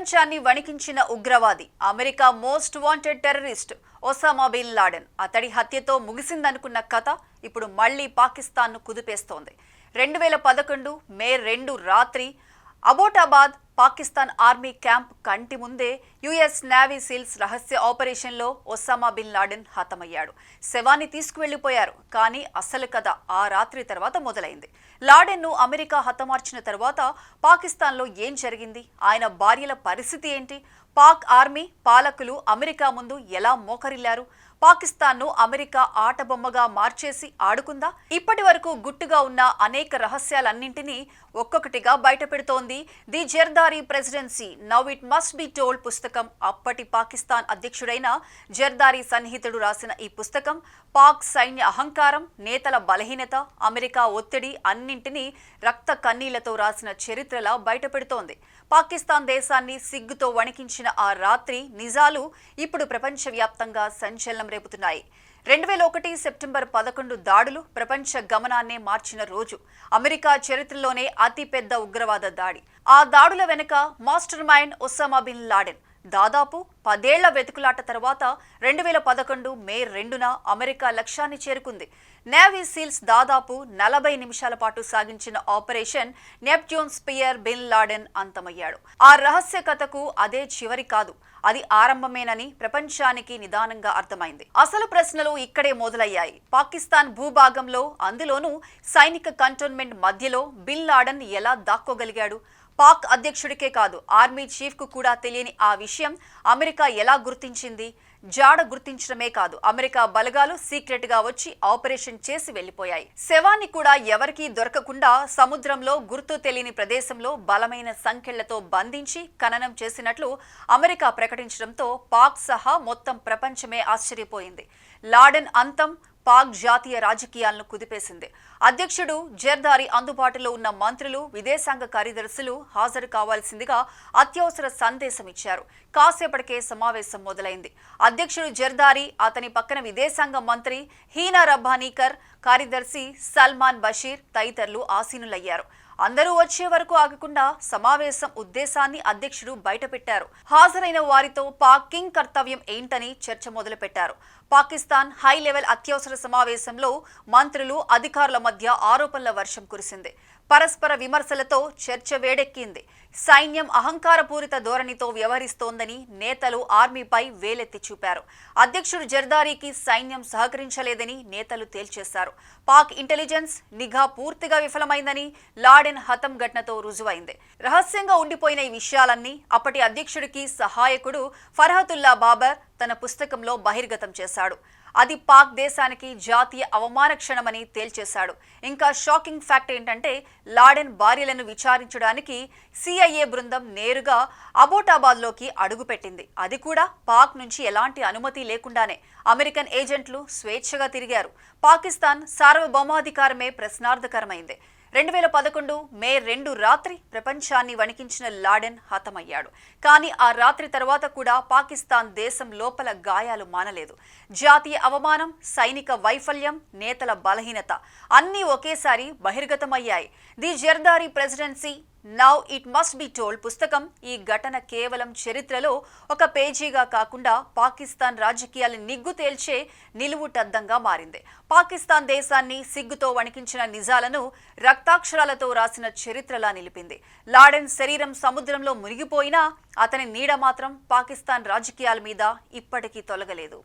ప్రపంచాన్ని వణికించిన ఉగ్రవాది, America most wanted terrorist Osama bin Laden అతడి హత్యతో ముగిసిందనుకున్న కథ ఇప్పుడు మళ్లీ పాకిస్తాన్ను కుదిపేస్తోంది. 2011 మే 2 రాత్రి అబోటాబాద్ పాకిస్తాన్ ఆర్మీ క్యాంప్ కంటి ముందే యుఎస్ నేవీ సీల్స్ రహస్య ఆపరేషన్లో ఒసామా బిన్ లాడెన్ హతమయ్యాడు. శవాన్ని తీసుకువెళ్లిపోయారు. కానీ అసలు కథ ఆ రాత్రి తర్వాత మొదలైంది. లాడెన్ను అమెరికా హతమార్చిన తర్వాత పాకిస్తాన్లో ఏం జరిగింది? ఆయన భార్యల పరిస్థితి ఏంటి? పాక్ ఆర్మీ పాలకులు అమెరికా ముందు ఎలా మోకరిల్లారు? పాకిస్తాన్ను అమెరికా ఆటబొమ్మగా మార్చేసి ఆడుకుందా? ఇప్పటి వరకు గుట్టుగా ఉన్న అనేక రహస్యాలన్నింటినీ ఒక్కొక్కటిగా బయటపెడుతోంది the Zardari presidency now it must be told పుస్తకం. అప్పటి పాకిస్తాన్ అధ్యక్షుడైన జర్దారీ సన్నిహితుడు రాసిన ఈ పుస్తకం పాక్ సైన్య అహంకారం, నేతల బలహీనత, అమెరికా ఒత్తిడి అన్నింటినీ రక్త కన్నీళ్లతో రాసిన చరిత్రలా బయటపెడుతోంది. పాకిస్తాన్ దేశాన్ని సిగ్గుతో వణికించిన ఆ రాత్రి నిజాలు ఇప్పుడు ప్రపంచవ్యాప్తంగా సంచలనం రేపుతున్నాయి. 2001 సెప్టెంబర్ 11 దాడులు ప్రపంచ గమనాన్నే మార్చిన రోజు. అమెరికా చరిత్రలోనే అతిపెద్ద ఉగ్రవాద దాడి. ఆ దాడుల వెనుక mastermind Osama bin Laden. దాదాపు 10 ఏళ్ల వెతుకులాట తర్వాత 2011 మే 2న అమెరికా లక్ష్యాన్ని చేరుకుంది. నేవీ సీల్స్ దాదాపు 40 నిమిషాల పాటు సాగించిన operation Neptune spear bin Laden అంతమయ్యాడు. ఆ రహస్య కథకు అదే చివరి కాదు, అది ఆరంభమేనని ప్రపంచానికి నిదానంగా అర్థమైంది. అసలు ప్రశ్నలు ఇక్కడే మొదలయ్యాయి. పాకిస్తాన్ భూభాగంలో, అందులోనూ సైనిక కంటోన్మెంట్ మధ్యలో బిన్ లాడెన్ ఎలా దాక్కోగలిగాడు? పాక్ అధ్యక్షుడికే కాదు, ఆర్మీ చీఫ్ కు కూడా తెలియని ఆ విషయం అమెరికా ఎలా గుర్తించింది? జాడ గుర్తించడమే కాదు, అమెరికా బలగాలు సీక్రెట్ గా వచ్చి ఆపరేషన్ చేసి వెళ్లిపోయాయి. శవాన్ని కూడా ఎవరికీ దొరకకుండా సముద్రంలో గుర్తు తెలియని ప్రదేశంలో బలమైన సంకెళ్లతో బంధించి ఖననం చేసినట్లు అమెరికా ప్రకటించడంతో పాక్ సహా మొత్తం ప్రపంచమే ఆశ్చర్యపోయింది. లాడెన్ అంతం పాక్ జాతీయ రాజకీయాలను కుదిపేసింది. అధ్యక్షుడు జర్దారీ అందుబాటులో ఉన్న మంత్రులు, విదేశాంగ కార్యదర్శులు హాజరు కావాల్సిందిగా అత్యవసర సందేశం ఇచ్చారు. కాసేపటికే సమావేశం మొదలైంది. అధ్యక్షుడు జర్దారీ, అతని పక్కన విదేశాంగ మంత్రి హీనా రబ్బానీకర్, కార్యదర్శి సల్మాన్ బషీర్ తదితరులు ఆసీనులయ్యారు. అందరూ వచ్చే వరకు ఆగకుండా సమావేశం ఉద్దేశాన్ని అధ్యక్షుడు బయటపెట్టారు. హాజరైన వారితో పాక్ కింగ్ కర్తవ్యం ఏంటని చర్చ మొదలుపెట్టారు. పాకిస్తాన్ హై లెవెల్ అత్యవసర సమావేశంలో మంత్రులు, అధికారుల మధ్య ఆరోపణల వర్షం కురిసింది. పరస్పర విమర్శలతో చర్చ వేడెక్కింది. సైన్యం అహంకారపూరిత ధోరణితో వ్యవహరిస్తోందని నేతలు ఆర్మీపై వేలెత్తి చూపారు. అధ్యక్షుడు జర్దారీకి సైన్యం సహకరించలేదని నేతలు తేల్చేశారు. పాక్ ఇంటెలిజెన్స్ నిఘా పూర్తిగా విఫలమైందని లాడెన్ హతం ఘటనతో రుజువైంది. రహస్యంగా ఉండిపోయిన ఈ విషయాలన్నీ అప్పటి అధ్యక్షుడికి సహాయకుడు ఫర్హతుల్లా బాబర్ తన పుస్తకంలో బహిర్గతం చేశాడు. అది పాక్ దేశానికి జాతీయ అవమాన క్షణమని తేల్చేశాడు. ఇంకా షాకింగ్ ఫ్యాక్ట్ ఏంటంటే, లాడెన్ భార్యలను విచారించడానికి సిఐఏ బృందం నేరుగా అబోటాబాద్లోకి అడుగుపెట్టింది. అది కూడా పాక్ నుంచి ఎలాంటి అనుమతి లేకుండానే. అమెరికన్ ఏజెంట్లు స్వేచ్ఛగా తిరిగారు. పాకిస్తాన్ సార్వభౌమాధికారమే ప్రశ్నార్థకరమైంది. 2011 మే 2 రాత్రి ప్రపంచాన్ని వణికించిన లాడెన్ హతమయ్యాడు. కానీ ఆ రాత్రి తర్వాత కూడా పాకిస్తాన్ దేశం లోపల గాయాలు మానలేదు. జాతీయ అవమానం, సైనిక వైఫల్యం, నేతల బలహీనత అన్నీ ఒకేసారి బహిర్గతమయ్యాయి. The Zardari presidency now it must be told పుస్తకం ఈ ఘటన కేవలం చరిత్రలో ఒక పేజీగా కాకుండా పాకిస్తాన్ రాజకీయాల నిగ్గు తేల్చే నిలువుటద్దంగా మారింది. పాకిస్తాన్ దేశాన్ని సిగ్గుతో వణికించిన నిజాలను రక్తాక్షరాలతో రాసిన చరిత్రలా నిలిపింది. లాడెన్ శరీరం సముద్రంలో మునిగిపోయినా అతని నీడ మాత్రం పాకిస్తాన్ రాజకీయాల మీద ఇప్పటికీ తొలగలేదు.